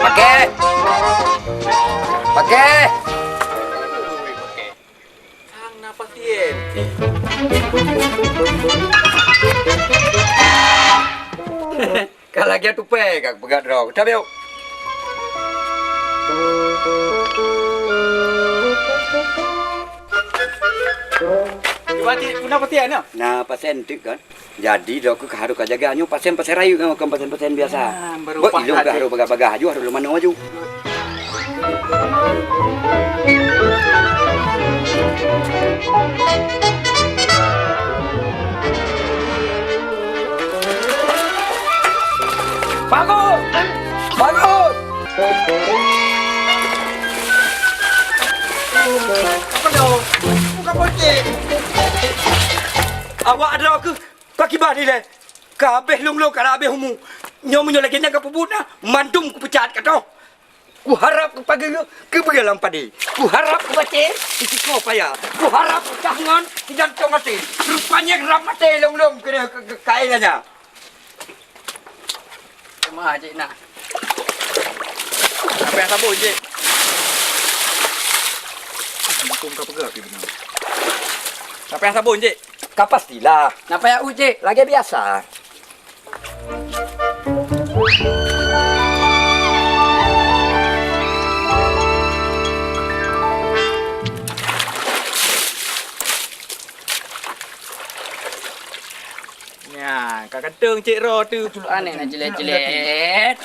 Pakai. Pakai. Kang napa tien? Kalau lagi tu pegang pegat rong. Tapi yuk. Iwati kenapa tien ya? Nah, pasien tu kan. Jadi dok aku harus jaga anyu pasien rayu kan pasien biasa. Baru Buat ilmu harus bagah-bagah aju harus mana aju. Bagus. Bagus. Apa dong? Buka pocik. Awak ada ke kaki bani le. Kabeh long-long kalau abeh humu. Nyomunyo lagi nak pebuna, mandum ku pecat kata. Ku harap kepada ke begalang padi. Ku harap ku baca isi kau payah. Ku harap jangan tidak tong mati. Rupanya geram mati long-long kena kailannya. Cuma cik nak. Apa yang sabun cik? Untung kau pegang pergi benar. Apa yang sabun cik? Kapastilah. Napa ya uje lagi biasa. Ya, kak kadang cik Ro tu Aneh nak jelet-jelet.